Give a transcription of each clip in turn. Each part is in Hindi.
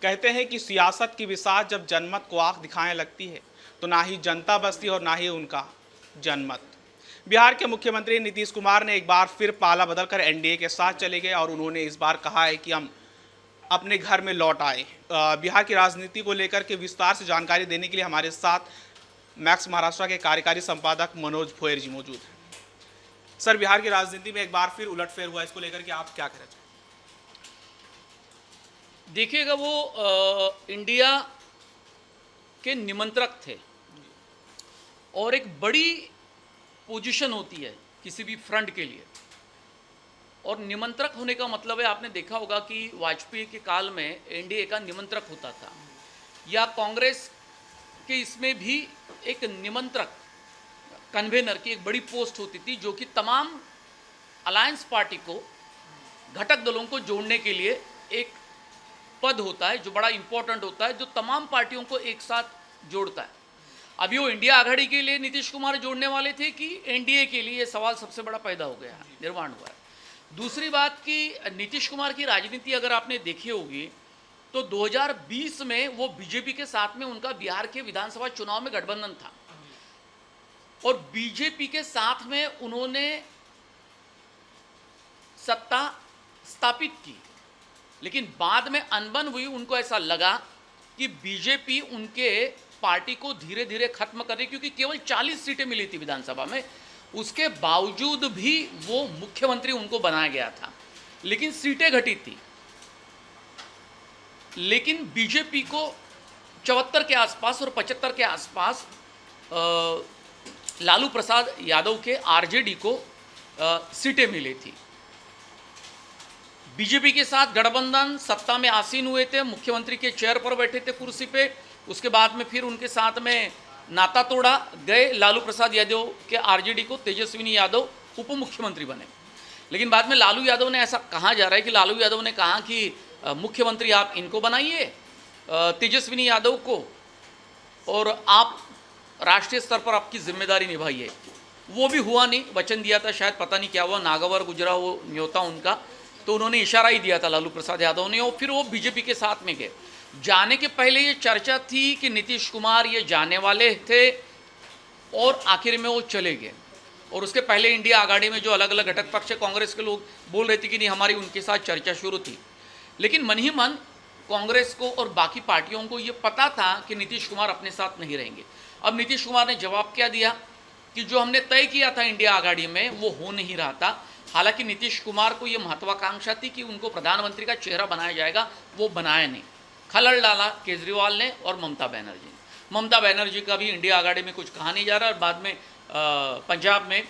कहते हैं कि सियासत की बिसात जब जनमत को आंख दिखाने लगती है तो ना ही जनता बसती और ना ही उनका जनमत। बिहार के मुख्यमंत्री नीतीश कुमार ने एक बार फिर पाला बदलकर एनडीए के साथ चले गए और उन्होंने इस बार कहा है कि हम अपने घर में लौट आए। बिहार की राजनीति को लेकर के विस्तार से जानकारी देने के लिए हमारे साथ मैक्स महाराष्ट्र के कार्यकारी संपादक मनोज भोयर जी मौजूद हैं। सर, बिहार की राजनीति में एक बार फिर उलटफेर हुआ, इसको लेकर के आप क्या कहना चाहेंगे? देखिएगा, वो इंडिया के निमंत्रक थे और एक बड़ी पोजीशन होती है किसी भी फ्रंट के लिए। और निमंत्रक होने का मतलब है, आपने देखा होगा कि वाजपेयी के काल में एनडीए का निमंत्रक होता था, या कांग्रेस के इसमें भी एक निमंत्रक कन्वेनर की एक बड़ी पोस्ट होती थी, जो कि तमाम अलायंस पार्टी को, घटक दलों को जोड़ने के लिए एक पद होता है जो बड़ा इंपॉर्टेंट होता है, जो तमाम पार्टियों को एक साथ जोड़ता है। अभी वो इंडिया आघाड़ी के लिए नीतीश कुमार जोड़ने वाले थे कि एनडीए के लिए, ये सवाल सबसे बड़ा पैदा हो गया, निर्माण हुआ है। दूसरी बात कि नीतीश कुमार की राजनीति अगर आपने देखी होगी तो 2020 में वो बीजेपी के साथ में उनका बिहार के विधानसभा चुनाव में गठबंधन था और बीजेपी के साथ में उन्होंने सत्ता स्थापित की, लेकिन बाद में अनबन हुई। उनको ऐसा लगा कि बीजेपी उनके पार्टी को धीरे धीरे खत्म कर रही, क्योंकि केवल 40 सीटें मिली थी विधानसभा में, उसके बावजूद भी वो मुख्यमंत्री उनको बनाया गया था, लेकिन सीटें घटी थी। लेकिन बीजेपी को 74 के आसपास और 75 के आसपास लालू प्रसाद यादव के आरजेडी को सीटें मिली थी। बीजेपी के साथ गठबंधन, सत्ता में आसीन हुए थे, मुख्यमंत्री के चेयर पर बैठे थे कुर्सी पे। उसके बाद में फिर उनके साथ में नाता तोड़ा गए लालू प्रसाद यादव के आरजेडी को, तेजस्विनी यादव उप मुख्यमंत्री बने। लेकिन बाद में लालू यादव ने, ऐसा कहा जा रहा है कि लालू यादव ने कहा कि मुख्यमंत्री आप इनको बनाइए, तेजस्विनी यादव को, और आप राष्ट्रीय स्तर पर आपकी जिम्मेदारी निभाइए। वो भी हुआ नहीं, वचन दिया था, शायद पता नहीं क्या हुआ, नागवर गुजरा वो न्योता उनका, तो उन्होंने इशारा ही दिया था लालू प्रसाद यादव ने, और फिर वो बीजेपी के साथ में गए। जाने के पहले ये चर्चा थी कि नीतीश कुमार ये जाने वाले थे और आखिर में वो चले गए। और उसके पहले इंडिया आघाड़ी में जो अलग अलग घटक पक्ष कांग्रेस के लोग बोल रहे थे कि नहीं, हमारी उनके साथ चर्चा शुरू थी। लेकिन मन ही मन कांग्रेस को और बाकी पार्टियों को ये पता था कि नीतीश कुमार अपने साथ नहीं रहेंगे। अब नीतीश कुमार ने जवाब क्या दिया कि जो हमने तय किया था इंडिया आघाड़ी में वो हो नहीं रहा था। हालांकि नीतीश कुमार को ये महत्वाकांक्षा थी कि उनको प्रधानमंत्री का चेहरा बनाया जाएगा, वो बनाया नहीं। खलल डाला केजरीवाल ने और ममता बनर्जी ने। ममता बनर्जी का भी इंडिया आघाड़ी में कुछ कहा नहीं जा रहा, और बाद में पंजाब में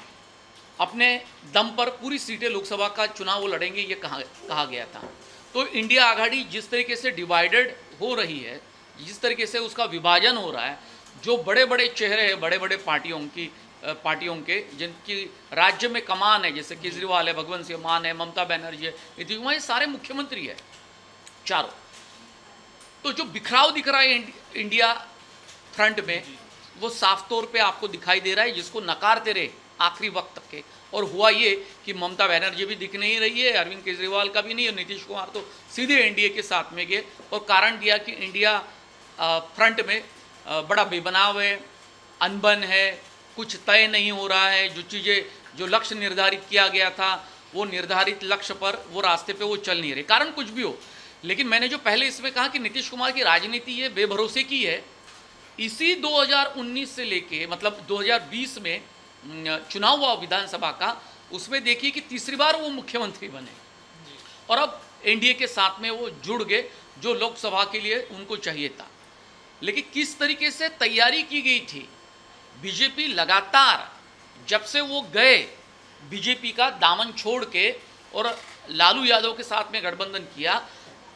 अपने दम पर पूरी सीटें लोकसभा का चुनाव वो लड़ेंगे, ये कहा गया था। तो इंडिया आघाड़ी जिस तरीके से डिवाइडेड हो रही है, जिस तरीके से उसका विभाजन हो रहा है, जो बड़े बड़े चेहरे हैं बड़े बड़े पार्टियों के जिनकी राज्य में कमान है, जैसे केजरीवाल है, भगवंत सिंह मान है, ममता बनर्जी है, ये सारे मुख्यमंत्री है चारों। तो जो बिखराव दिख रहा है इंडिया फ्रंट में, वो साफ तौर पे आपको दिखाई दे रहा है, जिसको नकारते रहे आखिरी वक्त तक के। और हुआ ये कि ममता बनर्जी भी दिख नहीं रही है, अरविंद केजरीवाल का भी नहीं, और नीतीश कुमार तो सीधे एनडीए के साथ में गए और कारण दिया कि इंडिया फ्रंट में बड़ा बेबनाव है, अनबन है, कुछ तय नहीं हो रहा है, जो चीज़ें, जो लक्ष्य निर्धारित किया गया था वो निर्धारित लक्ष्य पर, वो रास्ते पे वो चल नहीं रहे, कारण कुछ भी हो। लेकिन मैंने जो पहले इसमें कहा कि नीतीश कुमार की राजनीति ये बेभरोसे की है, इसी 2019 से लेके, मतलब 2020 में चुनाव हुआ विधानसभा का, उसमें देखिए कि तीसरी बार वो मुख्यमंत्री बने और अब एनडीए के साथ में वो जुड़ गए, जो लोकसभा के लिए उनको चाहिए था। लेकिन किस तरीके से तैयारी की गई थी, बीजेपी लगातार जब से वो गए बीजेपी का दामन छोड़ के और लालू यादव के साथ में गठबंधन किया,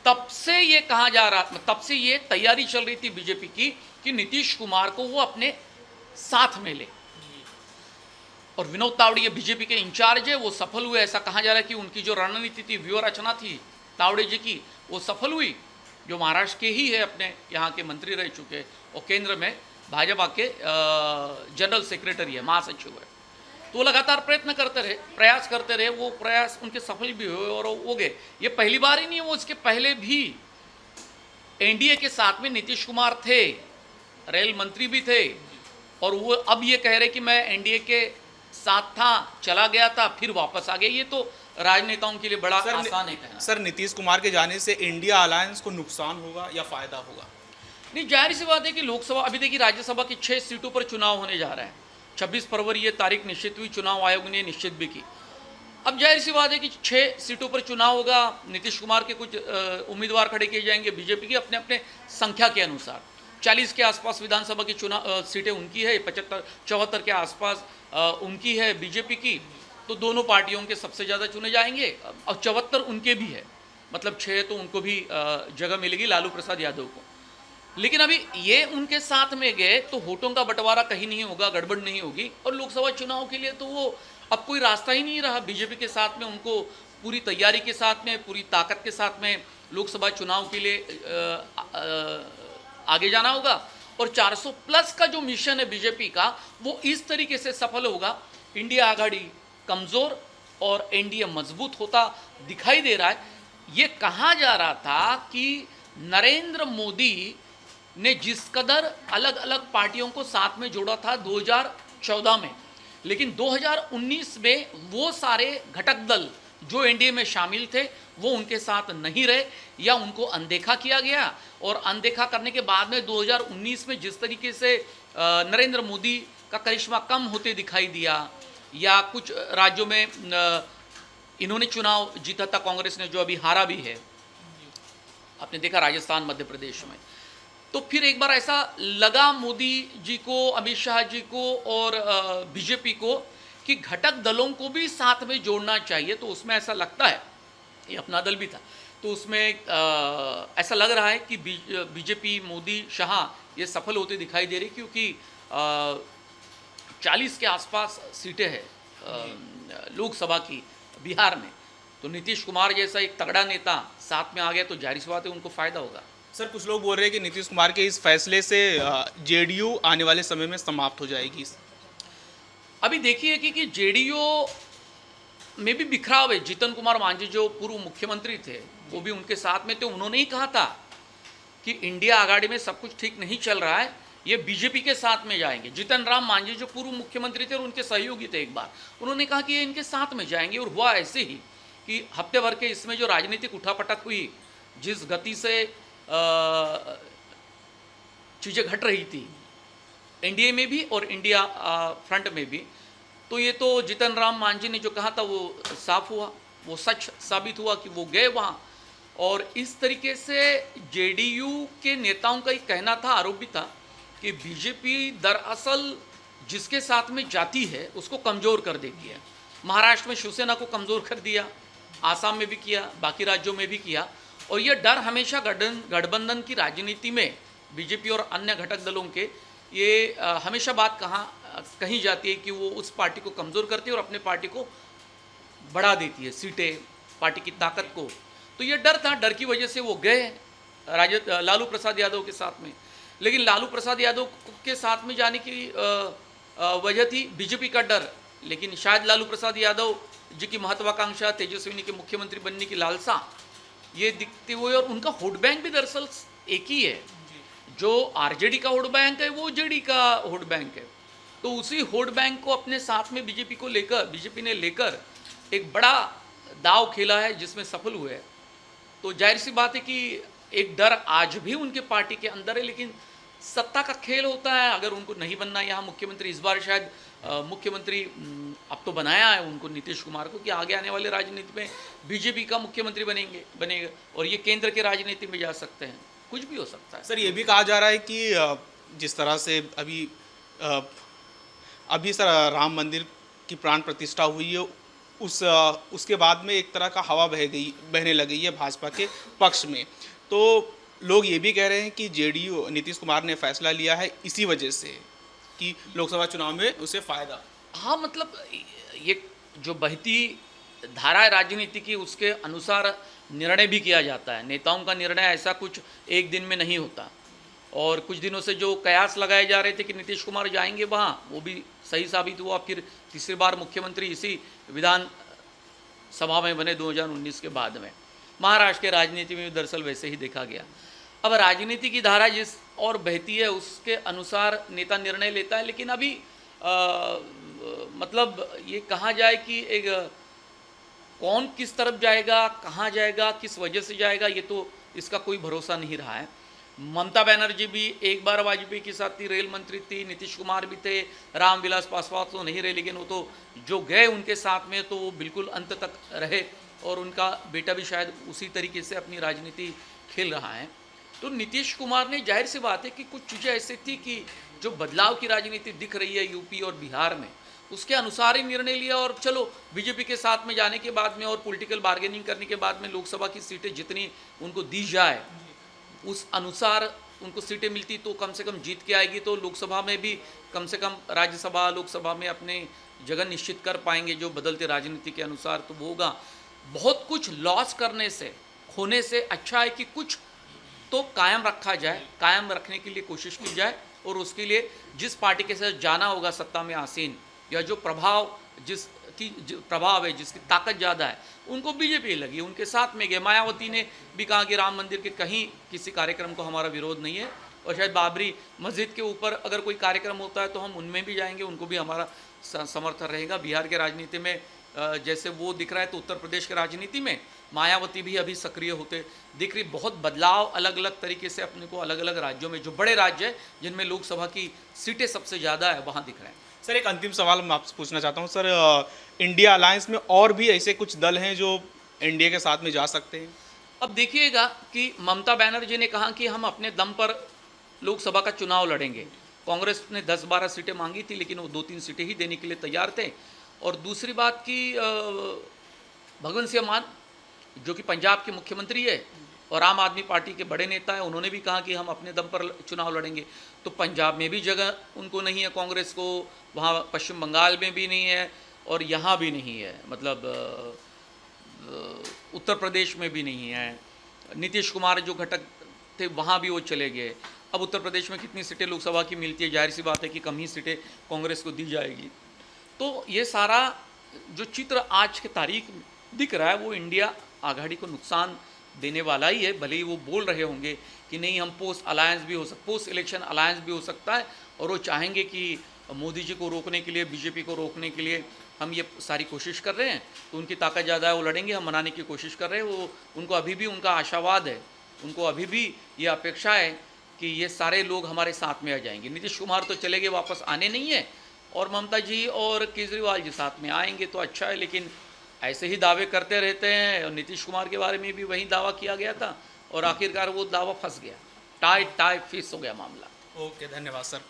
तब से ये कहा जा रहा, तब से ये तैयारी चल रही थी बीजेपी की कि नीतीश कुमार को वो अपने साथ में ले। और विनोद तावड़े ये बीजेपी के इंचार्ज है, वो सफल हुए। ऐसा कहा जा रहा है कि उनकी जो रणनीति थी, व्यूह रचना थी तावड़े जी की, वो सफल हुई। जो महाराष्ट्र के ही है, अपने यहाँ के मंत्री रह चुके, और केंद्र में भाजपा के जनरल सेक्रेटरी है, महासचिव है। तो वो लगातार प्रयास करते रहे, वो प्रयास उनके सफल भी हुए और हो गए। ये पहली बार ही नहीं है, वो इसके पहले भी एनडीए के साथ में नीतीश कुमार थे, रेल मंत्री भी थे, और वो अब ये कह रहे कि मैं एनडीए के साथ था, चला गया था, फिर वापस आ गया। ये तो राजनेताओं के लिए बड़ा आसान है कहना। सर, नीतीश कुमार के जाने से इंडिया अलायंस को नुकसान होगा या फायदा होगा? नहीं, जाहिर सी बात है कि लोकसभा, अभी देखिए राज्यसभा की 6 सीटों पर चुनाव होने जा रहा है। 26 फरवरी ये तारीख निश्चित हुई, चुनाव आयोग ने निश्चित भी की। अब जाहिर सी बात है कि 6 सीटों पर चुनाव होगा। नीतीश कुमार के कुछ उम्मीदवार खड़े किए जाएंगे बीजेपी की अपने अपने संख्या के अनुसार। 40 के आसपास विधानसभा की चुनाव सीटें उनकी है, 74 के आसपास उनकी है बीजेपी की। तो दोनों पार्टियों के सबसे ज़्यादा चुने जाएंगे, और 74 उनके भी है, मतलब 6 तो उनको भी जगह मिलेगी लालू प्रसाद यादव को। लेकिन अभी ये उनके साथ में गए तो वोटों का बंटवारा कहीं नहीं होगा, गड़बड़ नहीं होगी, और लोकसभा चुनाव के लिए तो वो अब कोई रास्ता ही नहीं रहा। बीजेपी के साथ में उनको पूरी तैयारी के साथ में, पूरी ताकत के साथ में लोकसभा चुनाव के लिए आगे जाना होगा। और 400 प्लस का जो मिशन है बीजेपी का, वो इस तरीके से सफल होगा, इंडिया आघाड़ी कमज़ोर और एनडीए मजबूत होता दिखाई दे रहा है। ये कहा जा रहा था कि नरेंद्र मोदी ने जिस कदर अलग अलग पार्टियों को साथ में जोड़ा था 2014 में, लेकिन 2019 में वो सारे घटक दल जो एनडीए में शामिल थे वो उनके साथ नहीं रहे, या उनको अनदेखा किया गया। और अनदेखा करने के बाद में 2019 में जिस तरीके से नरेंद्र मोदी का करिश्मा कम होते दिखाई दिया, या कुछ राज्यों में इन्होंने चुनाव जीता था कांग्रेस ने, जो अभी हारा भी है, आपने देखा राजस्थान, मध्य प्रदेश में। तो फिर एक बार ऐसा लगा मोदी जी को, अमित शाह जी को और बीजेपी को कि घटक दलों को भी साथ में जोड़ना चाहिए। तो उसमें ऐसा लगता है, ये अपना दल भी था, तो उसमें ऐसा लग रहा है कि बीजेपी मोदी शाह ये सफल होते दिखाई दे रही, क्योंकि 40 के आसपास सीटें हैं लोकसभा की बिहार में। तो नीतीश कुमार जैसा एक तगड़ा नेता साथ में आ गया तो जाहिर सी बात है उनको फ़ायदा होगा। सर, कुछ लोग बोल रहे हैं कि नीतीश कुमार के इस फैसले से जेडीयू आने वाले समय में समाप्त हो जाएगी। अभी देखिए कि जेडीयू में भी बिखराव है। जीतन कुमार मांझी जो पूर्व मुख्यमंत्री थे वो भी उनके साथ में थे। उन्होंने ही कहा था कि इंडिया आघाड़ी में सब कुछ ठीक नहीं चल रहा है, ये बीजेपी के साथ में जाएंगे। जीतन राम मांझी जो पूर्व मुख्यमंत्री थे और उनके सहयोगी थे, एक बार उन्होंने कहा कि ये इनके साथ में जाएंगे। और हुआ ऐसे ही कि हफ्ते भर के इसमें जो राजनीतिक उठापटक हुई, जिस गति से चीज़ें घट रही थी एनडीए में भी और इंडिया फ्रंट में भी, तो ये तो जीतन राम मांझी ने जो कहा था वो साफ हुआ, वो सच साबित हुआ कि वो गए वहाँ। और इस तरीके से जेडीयू के नेताओं का एक कहना था, आरोप भी था, कि बीजेपी दरअसल जिसके साथ में जाती है उसको कमज़ोर कर देती है। महाराष्ट्र में शिवसेना को कमज़ोर कर दिया, आसाम में भी किया, बाकी राज्यों में भी किया। और ये डर हमेशा गठबंधन की राजनीति में बीजेपी और अन्य घटक दलों के, ये हमेशा बात कही जाती है कि वो उस पार्टी को कमज़ोर करती है और अपने पार्टी को बढ़ा देती है, सीटें, पार्टी की ताकत को। तो ये डर था, डर की वजह से वो गए लालू प्रसाद यादव के साथ में। लेकिन लालू प्रसाद यादव के साथ में जाने की वजह थी बीजेपी का डर, लेकिन शायद लालू प्रसाद यादव जी की महत्वाकांक्षा, तेजस्विनी के मुख्यमंत्री बनने की लालसा, ये दिखते हुए। और उनका वोट बैंक भी दरअसल एक ही है, जो आरजेडी का वोट बैंक है वो जेडी का वोट बैंक है। तो उसी वोट बैंक को अपने साथ में बीजेपी ने लेकर एक बड़ा दाव खेला है, जिसमें सफल हुए हैं। तो जाहिर सी बात है कि एक डर आज भी उनके पार्टी के अंदर है, लेकिन सत्ता का खेल होता है। अगर उनको नहीं बनना यहाँ मुख्यमंत्री, इस बार शायद मुख्यमंत्री अब तो बनाया है उनको, नीतीश कुमार को, कि आगे आने वाले राजनीति में बीजेपी का मुख्यमंत्री बनेगा और ये केंद्र के राजनीति में जा सकते हैं, कुछ भी हो सकता है। सर, ये भी कहा जा रहा है कि जिस तरह से अभी सर राम मंदिर की प्राण प्रतिष्ठा हुई है, उसके बाद में एक तरह का हवा बहने लगी है भाजपा के पक्ष में। तो लोग ये भी कह रहे हैं कि जेडीयू, नीतीश कुमार ने फैसला लिया है इसी वजह से कि लोकसभा चुनाव में उसे फ़ायदा। हाँ, मतलब ये जो बहती धारा है राजनीति की, उसके अनुसार निर्णय भी किया जाता है। नेताओं का निर्णय ऐसा कुछ एक दिन में नहीं होता। और कुछ दिनों से जो कयास लगाए जा रहे थे कि नीतीश कुमार जाएंगे वहाँ, वो भी सही साबित हुआ। फिर तीसरी बार मुख्यमंत्री इसी विधान सभा में बने 2019 के बाद में। महाराष्ट्र के राजनीति में भी दरअसल वैसे ही देखा गया। अब राजनीति की धारा जिस और बहती है उसके अनुसार नेता निर्णय लेता है, लेकिन अभी मतलब ये कहा जाए कि एक कौन किस तरफ जाएगा, कहाँ जाएगा, किस वजह से जाएगा, ये तो इसका कोई भरोसा नहीं रहा है। ममता बनर्जी भी एक बार वाजपेयी के साथ थी, रेल मंत्री थी, नीतीश कुमार भी थे, रामविलास पासवान तो नहीं रहे, लेकिन वो तो जो गए उनके साथ में तो वो बिल्कुल अंत तक रहे, और उनका बेटा भी शायद उसी तरीके से अपनी राजनीति खेल रहा है। तो नीतीश कुमार ने, जाहिर सी बात है कि कुछ चीज़ें ऐसी थी कि जो बदलाव की राजनीति दिख रही है यूपी और बिहार में, उसके अनुसार ही निर्णय लिया। और चलो बीजेपी के साथ में जाने के बाद में और पॉलिटिकल बार्गेनिंग करने के बाद में लोकसभा की सीटें जितनी उनको दी जाए उस अनुसार उनको सीटें मिलती तो कम से कम जीत के आएगी, तो लोकसभा में भी कम से कम राज्यसभा लोकसभा में अपने जगह निश्चित कर पाएंगे जो बदलते राजनीति के अनुसार, तो वो होगा। बहुत कुछ लॉस करने से, खोने से अच्छा है कि कुछ तो कायम रखा जाए, कायम रखने के लिए कोशिश की जाए, और उसके लिए जिस पार्टी के साथ जाना होगा सत्ता में आसीन, या जो प्रभाव प्रभाव है, जिसकी ताकत ज़्यादा है, उनको बीजेपी लगी, उनके साथ में गए। मायावती ने भी कहा कि राम मंदिर के कहीं किसी कार्यक्रम को हमारा विरोध नहीं है, और शायद बाबरी मस्जिद के ऊपर अगर कोई कार्यक्रम होता है तो हम उनमें भी जाएंगे, उनको भी हमारा समर्थन रहेगा। बिहार के राजनीति में जैसे वो दिख रहा है, तो उत्तर प्रदेश के राजनीति में मायावती भी अभी सक्रिय होते दिख रही। बहुत बदलाव अलग अलग तरीके से अपने को अलग अलग राज्यों में, जो बड़े राज्य हैं जिनमें लोकसभा की सीटें सबसे ज़्यादा है, वहाँ दिख रहे हैं। सर एक अंतिम सवाल मैं आपसे पूछना चाहता हूँ सर, इंडिया अलायंस में और भी ऐसे कुछ दल हैं जो एनडीए के साथ में जा सकते हैं? अब देखिएगा कि ममता बनर्जी ने कहा कि हम अपने दम पर लोकसभा का चुनाव लड़ेंगे। कांग्रेस ने 10-12 सीटें मांगी थी, लेकिन वो 2-3 सीटें ही देने के लिए तैयार थे। और दूसरी बात कि भगवंत सिंह मान, जो कि पंजाब के मुख्यमंत्री है और आम आदमी पार्टी के बड़े नेता हैं, उन्होंने भी कहा कि हम अपने दम पर चुनाव लड़ेंगे। तो पंजाब में भी जगह उनको नहीं है कांग्रेस को, वहाँ पश्चिम बंगाल में भी नहीं है, और यहाँ भी नहीं है, मतलब उत्तर प्रदेश में भी नहीं है। नीतीश कुमार जो घटक थे वहाँ भी वो चले गए। अब उत्तर प्रदेश में कितनी सीटें लोकसभा की मिलती है, जाहिर सी बात है कि कम ही सीटें कांग्रेस को दी जाएगी। तो ये सारा जो चित्र आज के तारीख में दिख रहा है वो इंडिया आघाड़ी को नुकसान देने वाला ही है। भले ही वो बोल रहे होंगे कि नहीं हम पोस्ट इलेक्शन अलायंस भी हो सकता है, और वो चाहेंगे कि मोदी जी को रोकने के लिए, बीजेपी को रोकने के लिए हम ये सारी कोशिश कर रहे हैं, तो उनकी ताकत ज़्यादा है, वो लड़ेंगे, हम मनाने की कोशिश कर रहे हैं। वो उनको अभी भी उनका आशावाद है, उनको अभी भी ये अपेक्षा है कि ये सारे लोग हमारे साथ में आ जाएंगे। नीतीश कुमार तो चले गए, वापस आने नहीं है, और ममता जी और केजरीवाल जी साथ में आएंगे तो अच्छा है, लेकिन ऐसे ही दावे करते रहते हैं। और नीतीश कुमार के बारे में भी वही दावा किया गया था, और आखिरकार वो दावा फंस गया, टाई फिस हो गया मामला। ओके, धन्यवाद सर।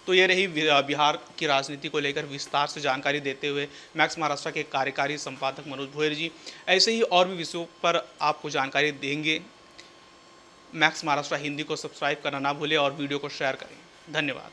तो ये रही बिहार की राजनीति को लेकर विस्तार से जानकारी देते हुए मैक्स महाराष्ट्र के कार्यकारी संपादक मनोज भोयर जी। ऐसे ही और भी विषयों पर आपको जानकारी देंगे। मैक्स महाराष्ट्र हिंदी को सब्सक्राइब करना ना भूलें और वीडियो को शेयर करें। धन्यवाद।